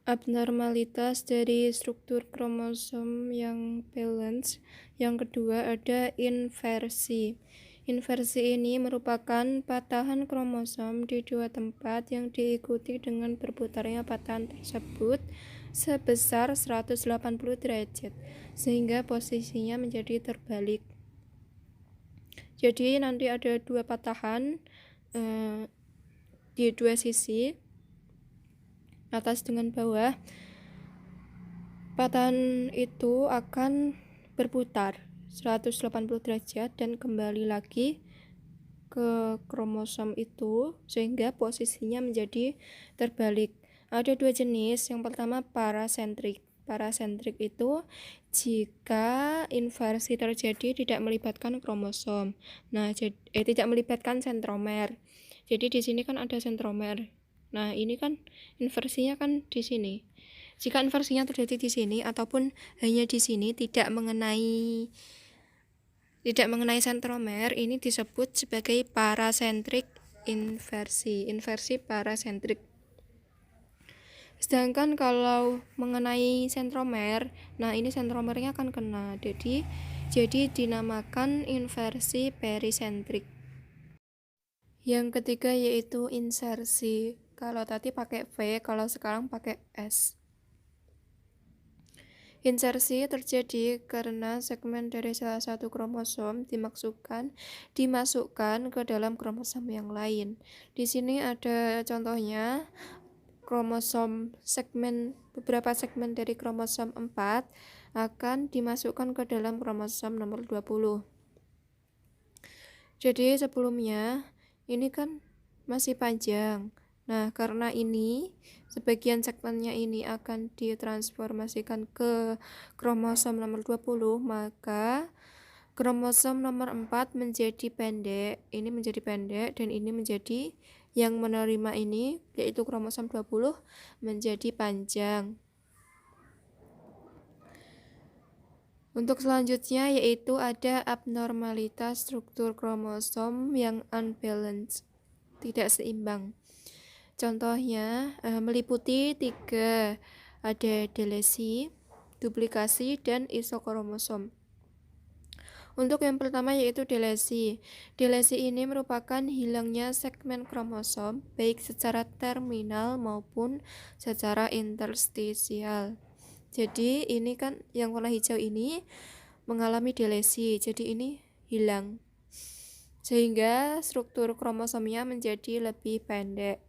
abnormalitas dari struktur kromosom yang balance. Yang kedua ada inversi. Inversi ini merupakan patahan kromosom di dua tempat yang diikuti dengan berputarnya patahan tersebut sebesar 180 derajat, sehingga posisinya menjadi terbalik. Jadi nanti ada dua patahan di dua sisi, atas dengan bawah. Patahan itu akan berputar 180 derajat dan kembali lagi ke kromosom itu sehingga posisinya menjadi terbalik. Ada dua jenis. Yang pertama parasentrik. Parasentrik itu jika inversi terjadi tidak melibatkan kromosom. Tidak melibatkan sentromer. Jadi di sini kan ada sentromer. Nah, ini kan inversinya kan di sini. Jika inversinya terjadi di sini ataupun hanya di sini tidak mengenai sentromer, ini disebut sebagai parasentrik inversi parasentrik. Sedangkan kalau mengenai sentromer, nah ini sentromernya akan kena, jadi dinamakan inversi perisentrik. Yang ketiga yaitu insersi. Kalau tadi pakai V, kalau sekarang pakai S. Insersi terjadi karena segmen dari salah satu kromosom dimasukkan ke dalam kromosom yang lain. Di sini ada contohnya beberapa segmen dari kromosom 4 akan dimasukkan ke dalam kromosom nomor 20. Jadi sebelumnya ini kan masih panjang. Nah, karena ini sebagian segmennya ini akan ditransformasikan ke kromosom nomor 20, maka kromosom nomor 4 menjadi pendek. Ini menjadi pendek dan ini menjadi yang menerima ini yaitu kromosom 20 menjadi panjang. Untuk selanjutnya yaitu ada abnormalitas struktur kromosom yang unbalanced, tidak seimbang. Contohnya meliputi 3, ada delesi, duplikasi, dan isokromosom. Untuk yang pertama yaitu delesi. Delesi ini merupakan hilangnya segmen kromosom baik secara terminal maupun secara interstisial. Jadi ini kan yang warna hijau ini mengalami delesi, jadi ini hilang. Sehingga struktur kromosomnya menjadi lebih pendek.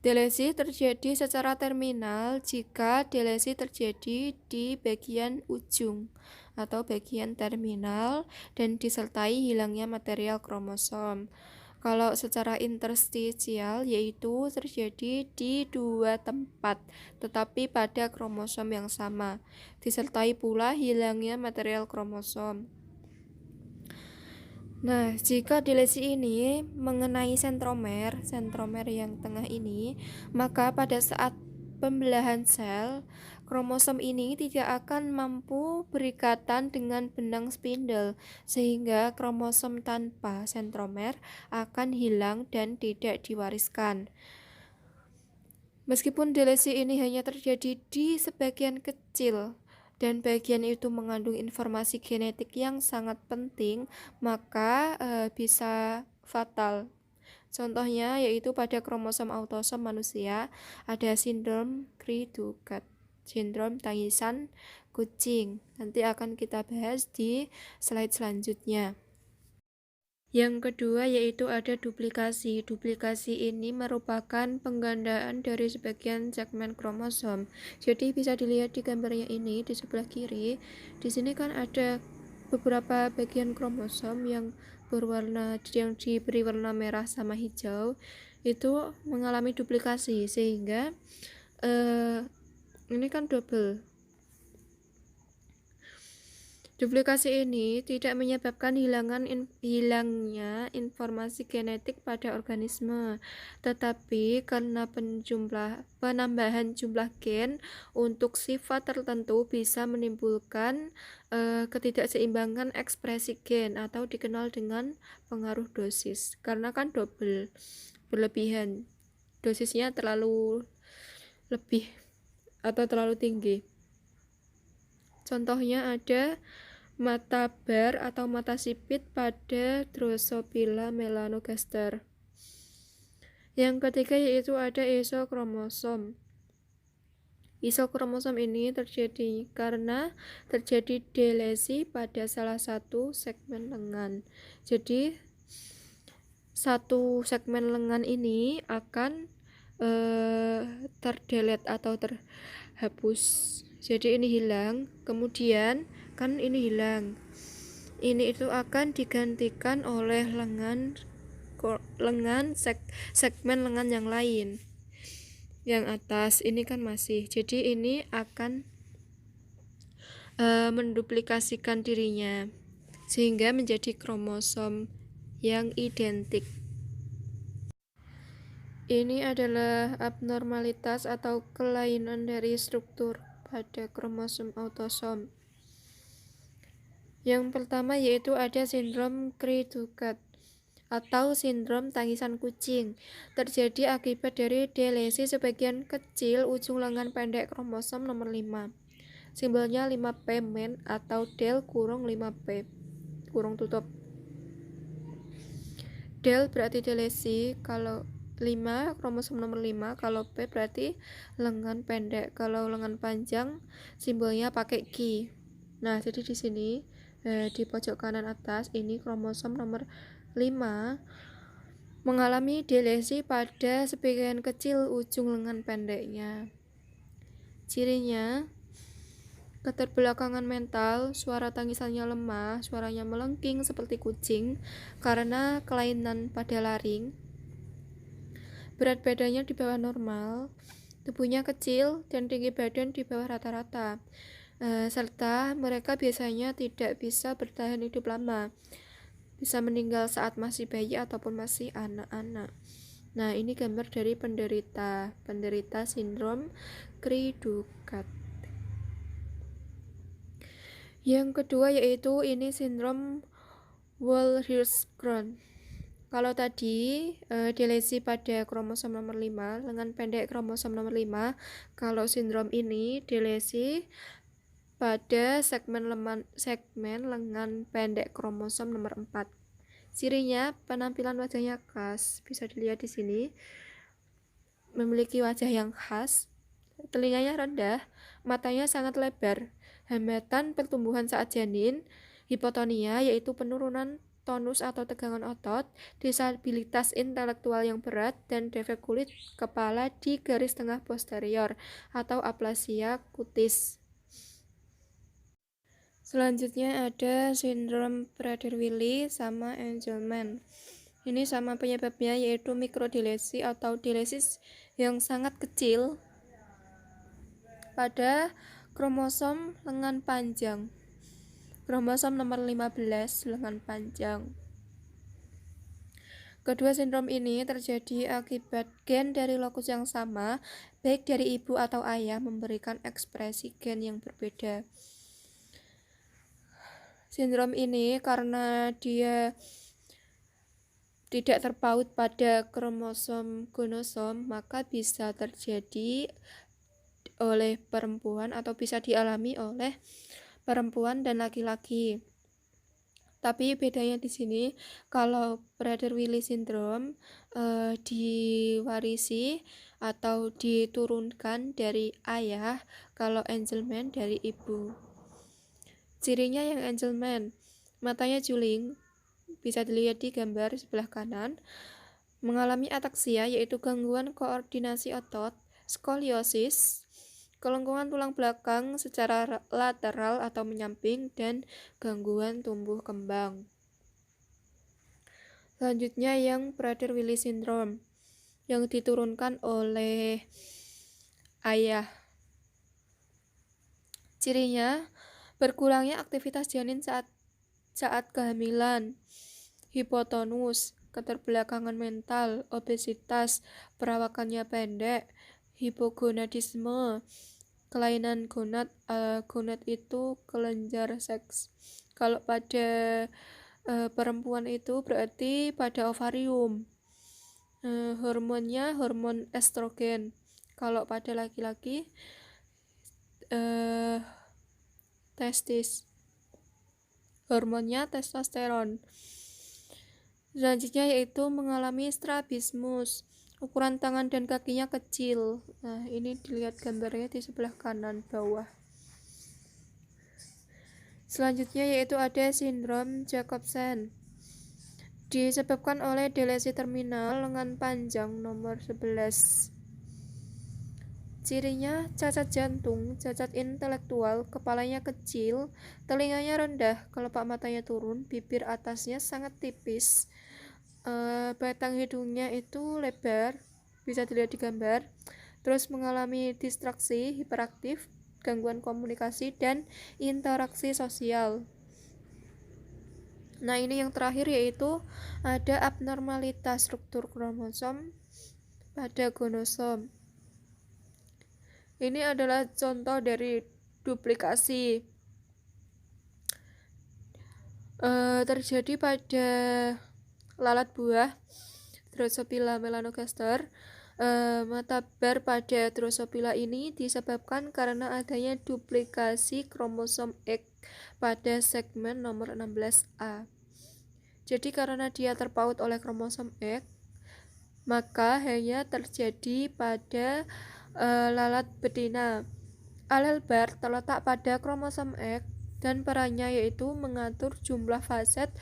Delesi terjadi secara terminal jika delesi terjadi di bagian ujung atau bagian terminal dan disertai hilangnya material kromosom. Kalau secara interstisial yaitu terjadi di dua tempat tetapi pada kromosom yang sama, disertai pula hilangnya material kromosom. Nah, jika delesi ini mengenai sentromer yang tengah ini, maka pada saat pembelahan sel, kromosom ini tidak akan mampu berikatan dengan benang spindle, sehingga kromosom tanpa sentromer akan hilang dan tidak diwariskan. Meskipun delesi ini hanya terjadi di sebagian kecil, dan bagian itu mengandung informasi genetik yang sangat penting, maka bisa fatal. Contohnya yaitu pada kromosom autosom manusia ada sindrom Cri-du-Gat, sindrom tangisan kucing. Nanti akan kita bahas di slide selanjutnya. Yang kedua yaitu ada duplikasi. Duplikasi ini merupakan penggandaan dari sebagian segmen kromosom. Jadi bisa dilihat di gambarnya ini di sebelah kiri. Di sini kan ada beberapa bagian kromosom yang diberi warna merah sama hijau. Itu mengalami duplikasi sehingga ini kan double. Duplikasi ini tidak menyebabkan hilangnya informasi genetik pada organisme, tetapi karena penambahan jumlah gen untuk sifat tertentu bisa menimbulkan ketidakseimbangan ekspresi gen atau dikenal dengan pengaruh dosis, karena kan double, berlebihan. dosisnya terlalu lebih atau terlalu tinggi. Contohnya ada mata bar atau mata sipit pada Drosophila melanogaster. Yang ketiga yaitu ada isokromosom. Isokromosom ini terjadi karena terjadi delesi pada salah satu segmen lengan. Jadi satu segmen lengan ini akan terdelete atau terhapus. Jadi ini hilang, kemudian kan ini hilang. Ini itu akan digantikan oleh segmen lengan yang lain. Yang atas ini kan masih, jadi ini akan menduplikasikan dirinya sehingga menjadi kromosom yang identik. Ini adalah abnormalitas atau kelainan dari struktur pada kromosom autosom. Yang pertama yaitu ada sindrom Cri-du-Chat atau sindrom tangisan kucing, terjadi akibat dari delesi sebagian kecil ujung lengan pendek kromosom nomor 5. Simbolnya 5P men atau del kurung 5P kurung tutup. Del berarti delesi, kalau 5 kromosom nomor 5, kalau P berarti lengan pendek, kalau lengan panjang simbolnya pakai Q. Nah, jadi di sini di pojok kanan atas ini kromosom nomor 5 mengalami delesi pada sebagian kecil ujung lengan pendeknya. Cirinya keterbelakangan mental, suara tangisannya lemah, suaranya melengking seperti kucing karena kelainan pada laring. Berat badannya di bawah normal, tubuhnya kecil dan tinggi badan di bawah rata-rata. Serta mereka biasanya tidak bisa bertahan hidup lama, bisa meninggal saat masih bayi ataupun masih anak-anak. Nah, ini gambar dari penderita sindrom Cri-du-Chat. Yang kedua yaitu ini sindrom Wohl-Hirschsprung. Kalau tadi delesi pada kromosom nomor 5, lengan pendek kromosom nomor 5, kalau sindrom ini delesi pada segmen lengan pendek kromosom nomor 4. Cirinya penampilan wajahnya khas, bisa dilihat di sini. Memiliki wajah yang khas, telinganya rendah, matanya sangat lebar, hambatan pertumbuhan saat janin, hipotonia yaitu penurunan tonus atau tegangan otot, disabilitas intelektual yang berat, dan defek kulit kepala di garis tengah posterior atau aplasia kutis. Selanjutnya ada sindrom Prader-Willi sama Angelman. Ini sama penyebabnya yaitu mikrodelesi atau delesis yang sangat kecil pada kromosom lengan panjang. Kromosom nomor 15 lengan panjang. Kedua sindrom ini terjadi akibat gen dari lokus yang sama, baik dari ibu atau ayah memberikan ekspresi gen yang berbeda. Sindrom ini karena dia tidak terpaut pada kromosom gonosom, maka bisa terjadi oleh perempuan atau bisa dialami oleh perempuan dan laki-laki. Tapi bedanya di sini, kalau Prader-Willi syndrome diwarisi atau diturunkan dari ayah, kalau Angelman dari ibu. Cirinya yang Angelman, matanya juling, bisa dilihat di gambar sebelah kanan, mengalami ataksia yaitu gangguan koordinasi otot, skoliosis, kelengkungan tulang belakang secara lateral atau menyamping, dan gangguan tumbuh kembang. Selanjutnya yang Prader-Willi syndrome yang diturunkan oleh ayah. Cirinya berkurangnya aktivitas janin saat kehamilan, hipotonus, keterbelakangan mental, obesitas, perawakannya pendek, hipogonadisme, kelainan gonad. Gonad itu kelenjar seks. Kalau pada perempuan itu berarti pada ovarium. Hormonnya hormon estrogen. Kalau pada laki-laki testis, hormonnya testosteron. Selanjutnya yaitu mengalami strabismus. Ukuran tangan dan kakinya kecil. Nah, ini dilihat gambarnya di sebelah kanan bawah. Selanjutnya yaitu ada sindrom Jacobsen. Disebabkan oleh delesi terminal lengan panjang nomor 11. Cirinya cacat jantung, cacat intelektual, kepalanya kecil, telinganya rendah, kelopak matanya turun, bibir atasnya sangat tipis, batang hidungnya itu lebar, bisa dilihat di gambar. Terus mengalami distraksi, hiperaktif, gangguan komunikasi, dan interaksi sosial. Nah, ini yang terakhir yaitu ada abnormalitas struktur kromosom pada gonosom. Ini adalah contoh dari duplikasi terjadi pada lalat buah Drosophila melanogaster. Mata bar pada Drosophila ini disebabkan karena adanya duplikasi kromosom X pada segmen nomor 16A. Jadi karena dia terpaut oleh kromosom X, maka hanya terjadi pada lalat betina. Alel bar terletak pada kromosom X dan perannya yaitu mengatur jumlah faset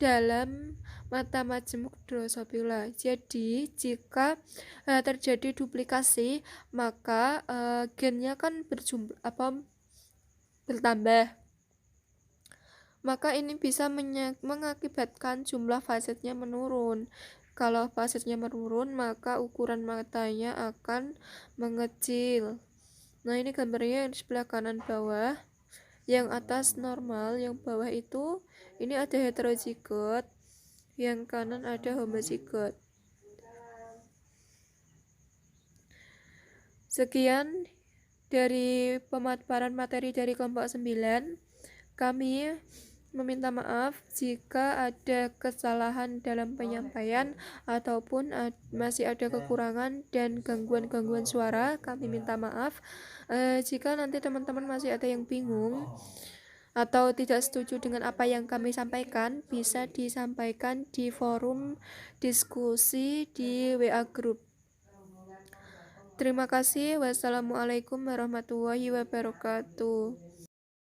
dalam mata majemuk Drosophila. Jadi jika terjadi duplikasi, maka gennya kan bertambah. Maka ini bisa mengakibatkan jumlah fasetnya menurun. Kalau fasetnya menurun, maka ukuran matanya akan mengecil. Nah, ini gambarnya di sebelah kanan bawah. Yang atas normal, yang bawah itu ini ada heterozigot, yang kanan ada homozigot. Sekian dari pemaparan materi dari kelompok 9. Kami meminta maaf jika ada kesalahan dalam penyampaian ataupun masih ada kekurangan dan gangguan-gangguan suara. Kami minta maaf. Jika nanti teman-teman masih ada yang bingung atau tidak setuju dengan apa yang kami sampaikan, bisa disampaikan di forum diskusi di WA Group. Terima kasih. Wassalamualaikum warahmatullahi wabarakatuh.